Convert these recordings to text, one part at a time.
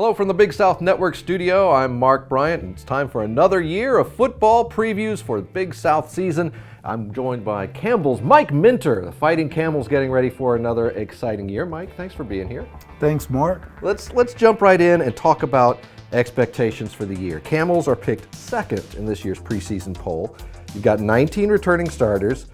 Hello from the Big South Network studio. I'm Mark Bryant, and it's time for another year of football previews for the Big South season. I'm joined by Campbell's Mike Minter. The Fighting Camels getting ready for another exciting year. Mike, thanks for being here. Thanks, Mark. Let's jump right in and talk about expectations for the year. Camels are picked second in this year's preseason poll. You've got 19 returning starters.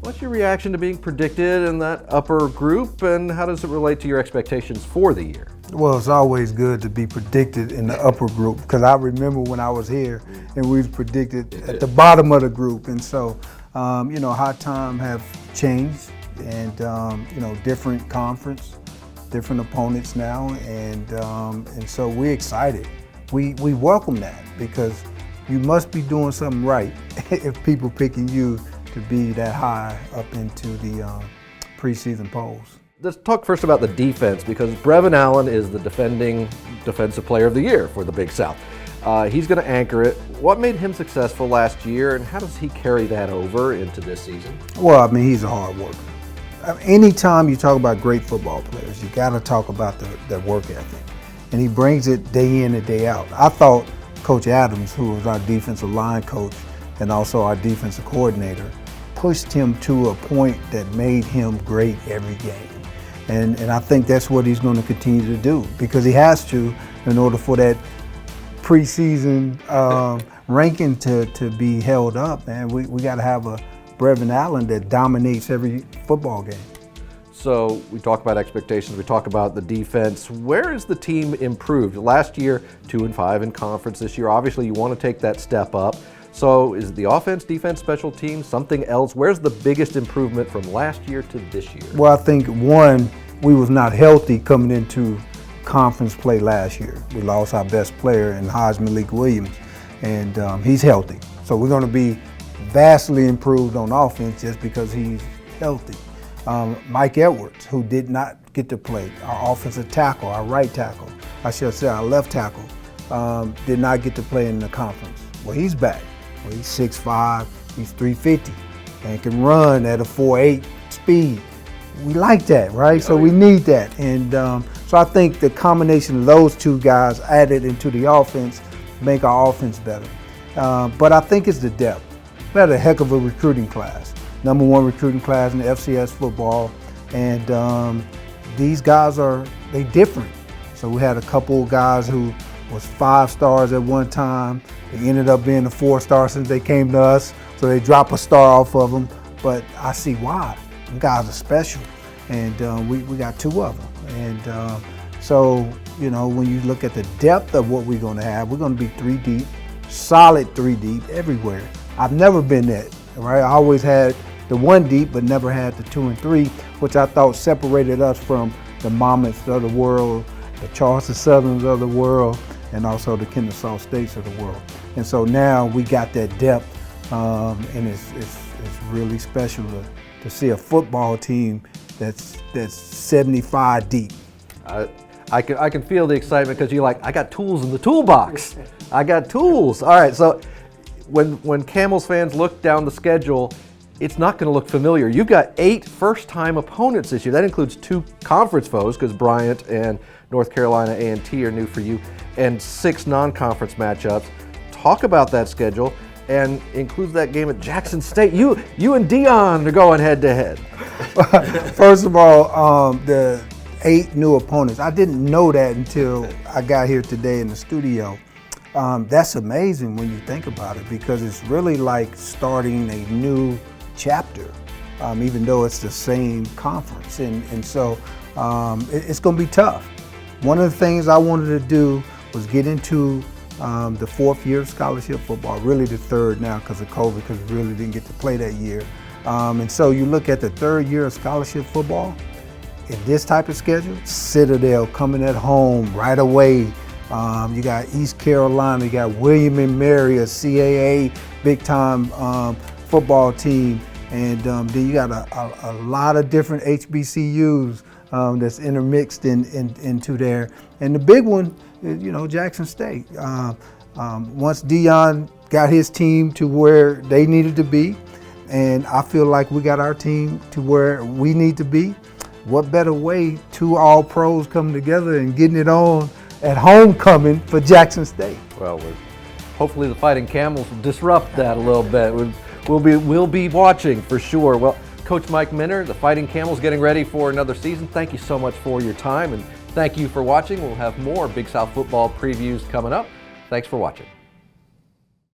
What's your reaction to being predicted in that upper group, and how does it relate to your expectations for the year? Well, it's always good to be predicted in the upper group, because I remember when I was here and we was predicted at the bottom of the group. And so, how times have changed, and different conference, different opponents now, and so we're excited. We welcome that, because you must be doing something right if people picking you to be that high up into the preseason polls. Let's talk first about the defense, because Brevin Allen is the defending Defensive Player of the Year for the Big South. He's going to anchor it. What made him successful last year, and how does he carry that over into this season? Well, he's a hard worker. Anytime you talk about great football players, you got to talk about their work ethic. And he brings it day in and day out. I thought Coach Adams, who was our defensive line coach and also our defensive coordinator, pushed him to a point that made him great every game. And I think that's what he's going to continue to do, because he has to, in order for that preseason ranking to be held up. And we got to have a Brevin Allen that dominates every football game. So we talk about expectations, we talk about the defense. Where is the team improved? Last year, 2-5 in conference. This year, obviously, you want to take that step up. So is the offense, defense, special teams, something else? Where's the biggest improvement from last year to this year? Well, I think, one, we was not healthy coming into conference play last year. We lost our best player in Malik Williams, and he's healthy. So we're going to be vastly improved on offense just because he's healthy. Mike Edwards, who did not get to play, our offensive tackle, our right tackle, I should say our left tackle, did not get to play in the conference. Well, he's back. Well, he's 6'5", he's 350, and can run at a 4.8 speed. We like that, right? So we need that. And so I think the combination of those two guys added into the offense make our offense better. But I think it's the depth. We had a heck of a recruiting class. #1 recruiting class in the FCS football. And these guys they different. So we had a couple of guys who was 5 stars at one time. They ended up being a 4-star since they came to us, so they drop a star off of them. But I see why. Them guys are special, and we got 2 of them. And so, when you look at the depth of what we're going to have, we're going to be 3 deep, solid 3 deep everywhere. I've never been that, right? I always had the 1 deep, but never had the 2 and 3, which I thought separated us from the Monmouths of the world, the Charleston Southerns of the world, and also the Kennesaw States of the world. And so now we got that depth, and it's really special to see a football team that's 75 deep. I can feel the excitement, because you're like, I got tools in the toolbox. I got tools. All right, so when Camels fans look down the schedule, it's not going to look familiar. You've got 8 first-time opponents this year. That includes 2 conference foes, because Bryant and North Carolina A&T are new for you, and 6 non-conference matchups. Talk about that schedule, and includes that game at Jackson State. You and Dion are going head-to-head. First of all, the 8 new opponents, I didn't know that until I got here today in the studio. That's amazing when you think about it, because it's really like starting a new chapter, even though it's the same conference. And so it's going to be tough. One of the things I wanted to do was get into the 4th year of scholarship football, really the 3rd now because of COVID, because we really didn't get to play that year. And so you look at the 3rd year of scholarship football, in this type of schedule, Citadel coming at home right away. You got East Carolina, you got William & Mary, a CAA big-time football team, and then you got a lot of different HBCUs that's intermixed into there. And the big one is, Jackson State. Once Dion got his team to where they needed to be, and I feel like we got our team to where we need to be, what better way, 2 all-pros coming together and getting it on at homecoming for Jackson State. Well, hopefully the Fighting Camels will disrupt that a little bit. We'll be watching for sure. Well, Coach Mike Minner, the Fighting Camels getting ready for another season. Thank you so much for your time, and thank you for watching. We'll have more Big South football previews coming up. Thanks for watching.